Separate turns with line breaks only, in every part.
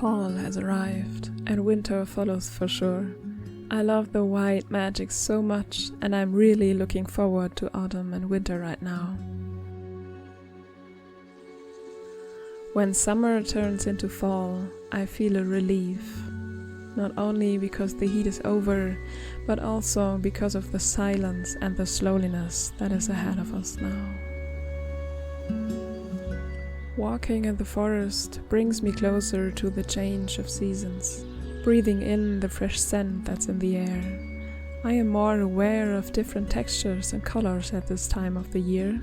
Fall has arrived, and winter follows for sure. I love the white magic so much, and I'm really looking forward to autumn and winter right now. When summer turns into fall, I feel a relief. Not only because the heat is over, but also because of the silence and the slowness that is ahead of us now. Walking in the forest brings me closer to the change of seasons, breathing in the fresh scent that's in the air. I am more aware of different textures and colors at this time of the year,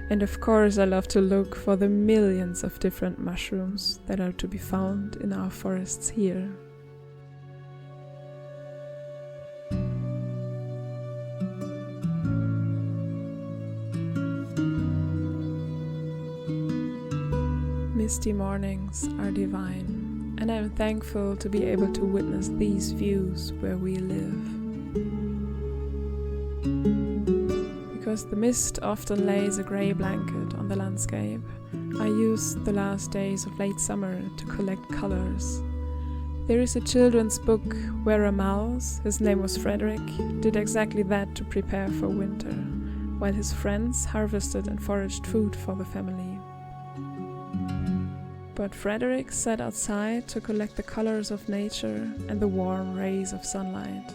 and of course I love to look for the millions of different mushrooms that are to be found in our forests here. Misty mornings are divine, and I'm thankful to be able to witness these views where we live. Because the mist often lays a grey blanket on the landscape, I use the last days of late summer to collect colors. There is a children's book where a mouse, his name was Frederick, did exactly that to prepare for winter, while his friends harvested and foraged food for the family. But Frederick sat outside to collect the colors of nature and the warm rays of sunlight.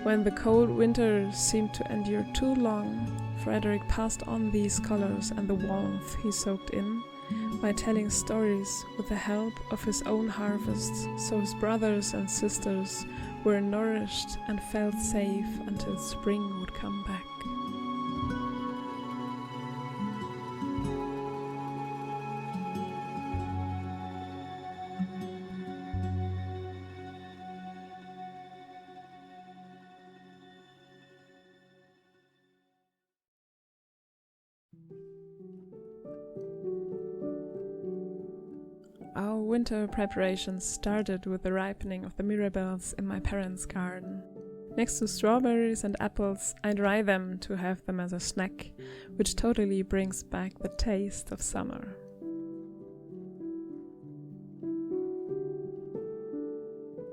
When the cold winter seemed to endure too long, Frederick passed on these colors and the warmth he soaked in by telling stories with the help of his own harvests, so his brothers and sisters were nourished and felt safe until spring would come back. Our winter preparations started with the ripening of the mirabelles in my parents' garden. Next to strawberries and apples, I dry them to have them as a snack, which totally brings back the taste of summer.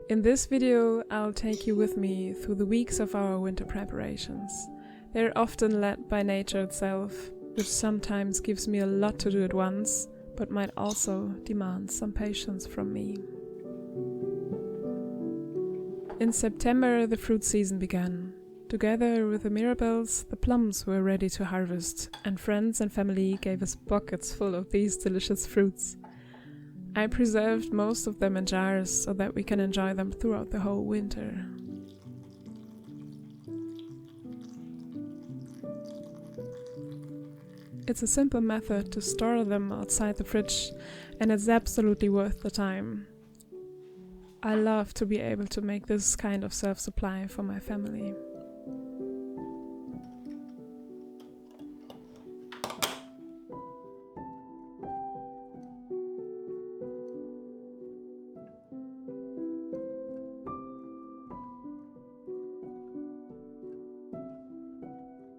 In this video, I'll take you with me through the weeks of our winter preparations. They're often led by nature itself, which sometimes gives me a lot to do at once, but might also demand some patience from me. In September, the fruit season began. Together with the mirabelles, the plums were ready to harvest, and friends and family gave us buckets full of these delicious fruits. I preserved most of them in jars so that we can enjoy them throughout the whole winter. It's a simple method to store them outside the fridge, and it's absolutely worth the time. I love to be able to make this kind of self-supply for my family.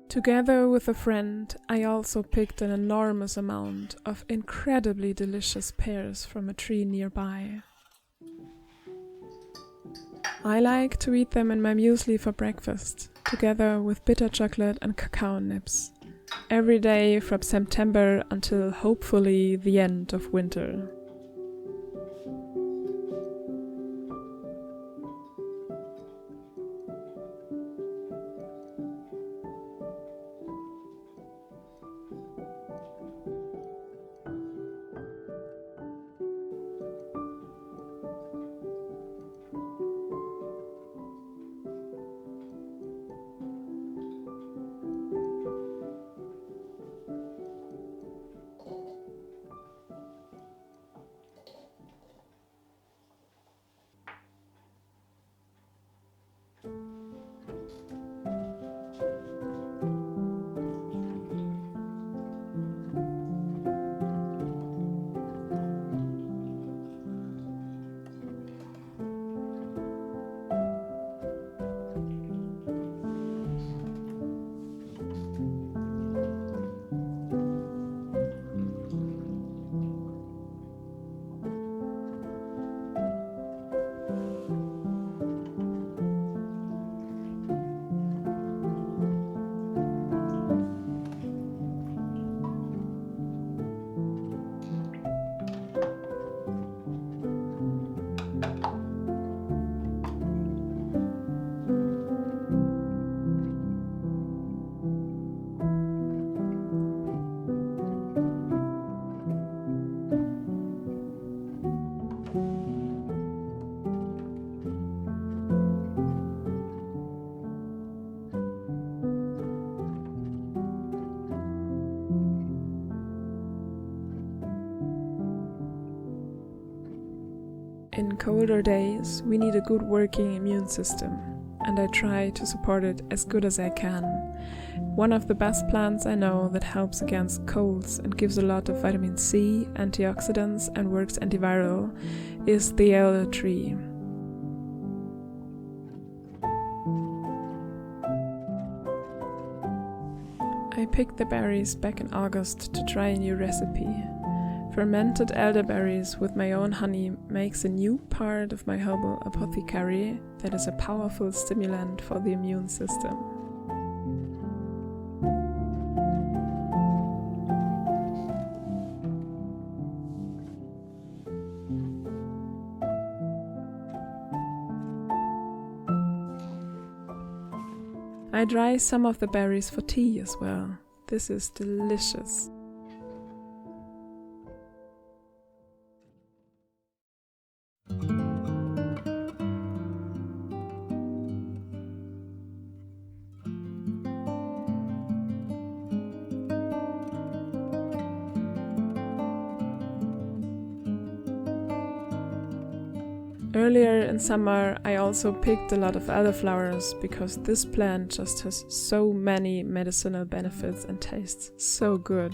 Together with a friend, I also picked an enormous amount of incredibly delicious pears from a tree nearby. I like to eat them in my muesli for breakfast, together with bitter chocolate and cacao nibs, every day from September until hopefully the end of winter. In colder days, we need a good working immune system, and I try to support it as good as I can. One of the best plants I know that helps against colds and gives a lot of vitamin C, antioxidants, and works antiviral is the elder tree. I picked the berries back in August to try a new recipe. Fermented elderberries with my own honey makes a new part of my herbal apothecary that is a powerful stimulant for the immune system. I dry some of the berries for tea as well. This is delicious. Earlier in summer I also picked a lot of elderflowers because this plant just has so many medicinal benefits and tastes so good.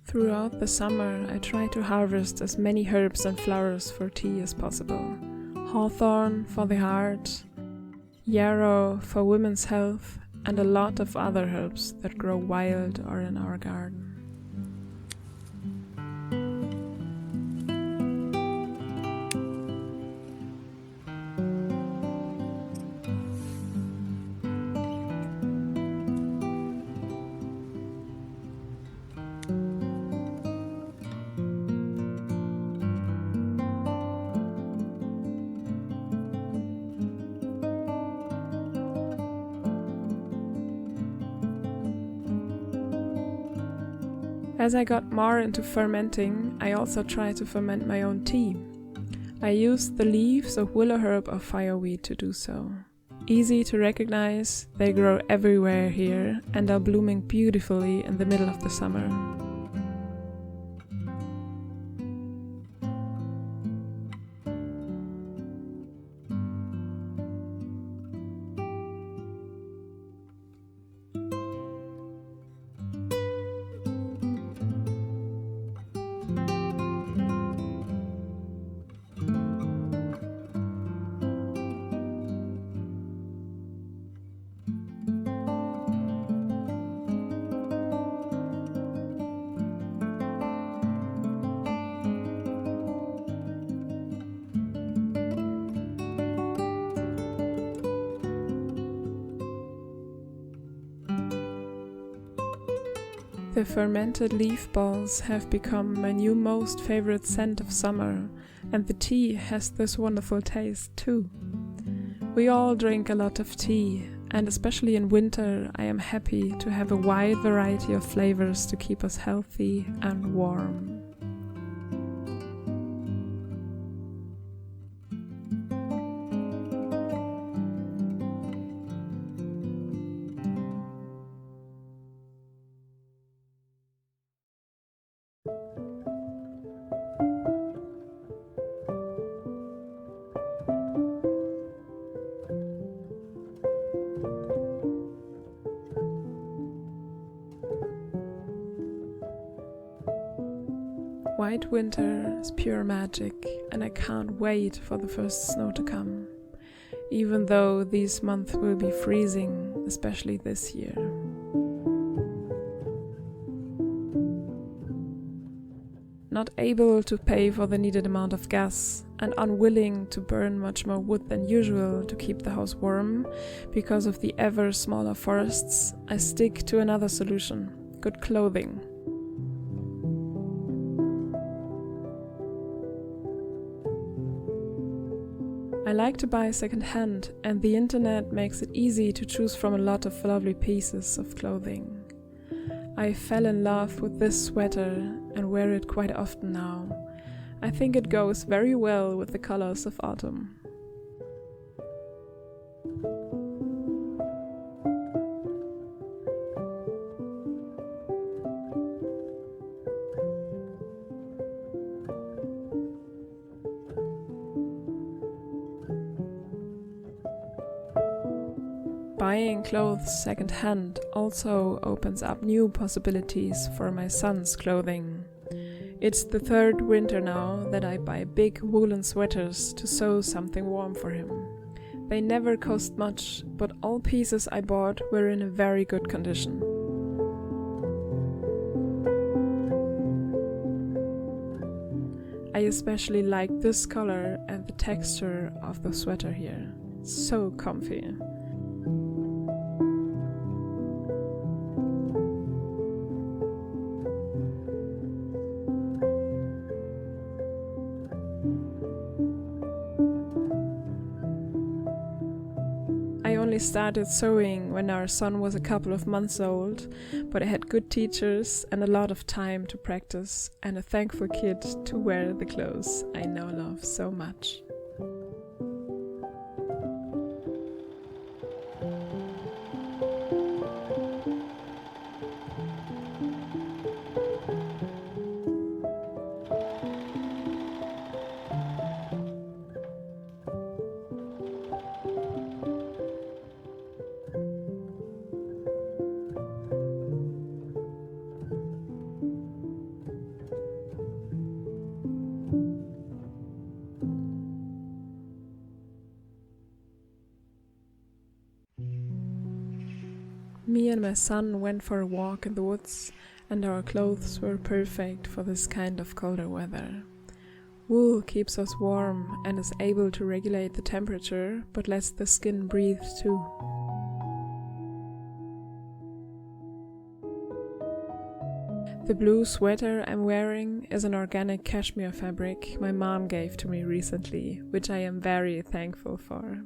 Throughout the summer I try to harvest as many herbs and flowers for tea as possible. Hawthorn for the heart, yarrow for women's health, and a lot of other herbs that grow wild or in our garden. As I got more into fermenting, I also tried to ferment my own tea. I used the leaves of willow herb or fireweed to do so. Easy to recognize, they grow everywhere here and are blooming beautifully in the middle of the summer. The fermented leaf balls have become my new most favorite scent of summer, and the tea has this wonderful taste too. We all drink a lot of tea, and especially in winter I am happy to have a wide variety of flavors to keep us healthy and warm. White winter is pure magic, and I can't wait for the first snow to come, even though these months will be freezing, especially this year. Not able to pay for the needed amount of gas and unwilling to burn much more wood than usual to keep the house warm because of the ever smaller forests, I stick to another solution: good clothing. I like to buy second-hand, and the internet makes it easy to choose from a lot of lovely pieces of clothing. I fell in love with this sweater and wear it quite often now. I think it goes very well with the colors of autumn. buying clothes second-hand also opens up new possibilities for my son's clothing. It's the third winter now that I buy big woolen sweaters to sew something warm for him. They never cost much, but all pieces I bought were in a very good condition. I especially like this color and the texture of the sweater here. So comfy. I only started sewing when our son was a couple of months old, but I had good teachers and a lot of time to practice and a thankful kid to wear the clothes I now love so much. Me and my son went for a walk in the woods, and our clothes were perfect for this kind of colder weather. Wool keeps us warm and is able to regulate the temperature, but lets the skin breathe too. The blue sweater I'm wearing is an organic cashmere fabric my mom gave to me recently, which I am very thankful for.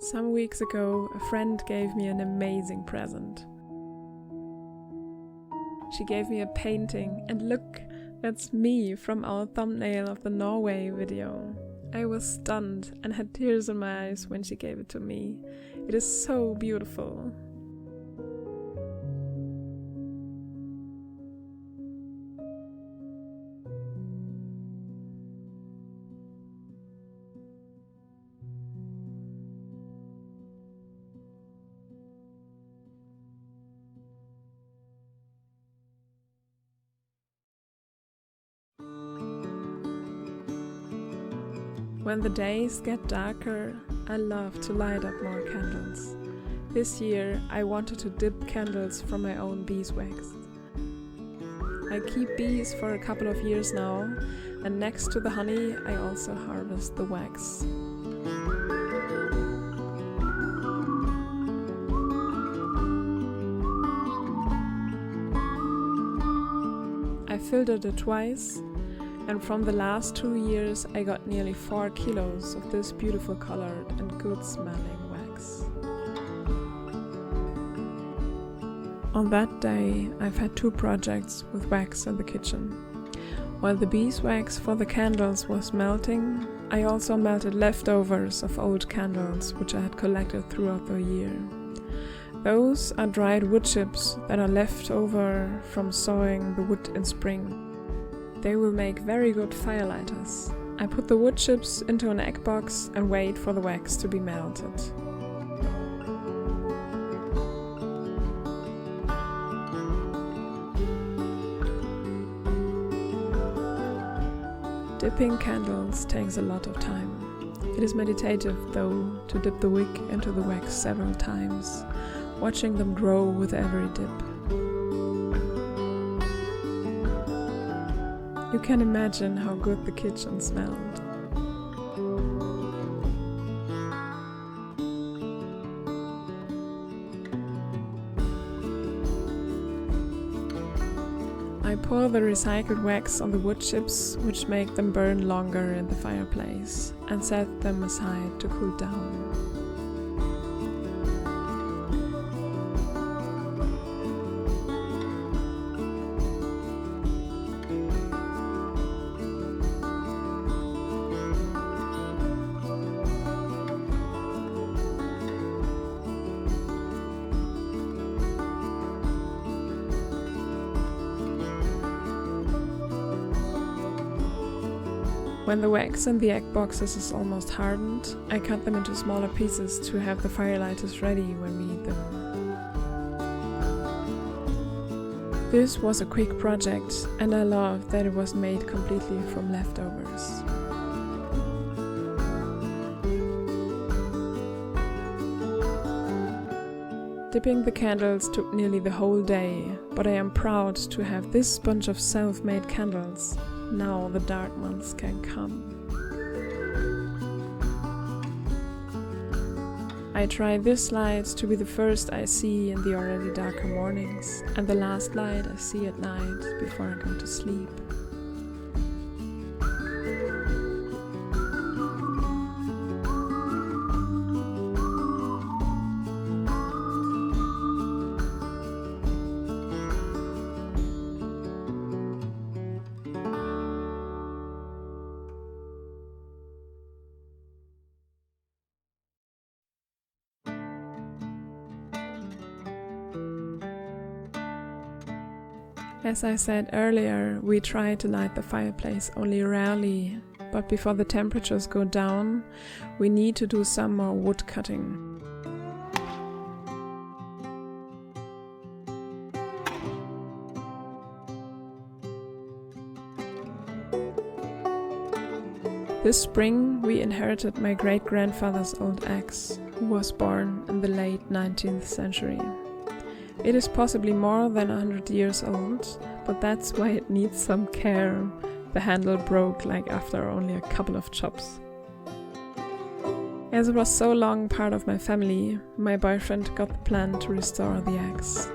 Some weeks ago, a friend gave me an amazing present. She gave me a painting, and look, that's me from our thumbnail of the Norway video. I was stunned and had tears in my eyes when she gave it to me. It is so beautiful. When the days get darker, I love to light up more candles. This year I wanted to dip candles from my own beeswax. I keep bees for a couple of years now, and next to the honey I also harvest the wax. I filtered it twice, and from the last 2 years I got nearly 4 kilos of this beautiful colored and good smelling wax. On that day I've had 2 projects with wax in the kitchen. While the beeswax for the candles was melting, I also melted leftovers of old candles which I had collected throughout the year. Those are dried wood chips that are left over from sawing the wood in spring. They will make very good firelighters. I put the wood chips into an egg box and wait for the wax to be melted. Dipping candles takes a lot of time. It is meditative, though, to dip the wick into the wax several times, watching them grow with every dip. You can imagine how good the kitchen smelled. I pour the recycled wax on the wood chips, which make them burn longer in the fireplace, and set them aside to cool down. When the wax in the egg boxes is almost hardened, I cut them into smaller pieces to have the firelighters ready when we eat them. This was a quick project, and I love that it was made completely from leftovers. Dipping the candles took nearly the whole day, but I am proud to have this bunch of self-made candles. Now the dark months can come. I try this light to be the first I see in the already darker mornings, and the last light I see at night before I go to sleep. As I said earlier, we try to light the fireplace only rarely, but before the temperatures go down, we need to do some more wood cutting. This spring, we inherited my great-grandfather's old axe, who was born in the late 19th century. It is possibly more than 100 years old, but that's why it needs some care. The handle broke like after only a couple of chops. As it was so long part of my family, my boyfriend got the plan to restore the axe.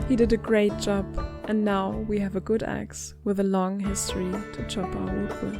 He did a great job, and now we have a good axe with a long history to chop our wood with.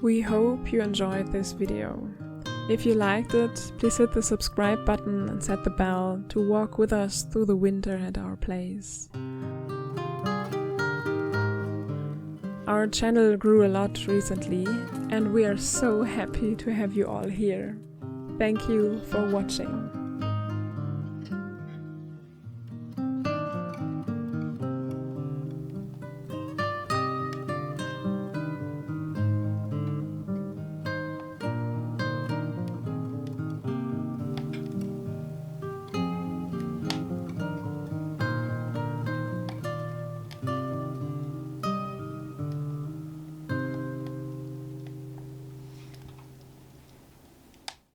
We hope you enjoyed this video. If you liked it, please hit the subscribe button and set the bell to walk with us through the winter at our place. Our channel grew a lot recently, and we are so happy to have you all here. Thank you for watching.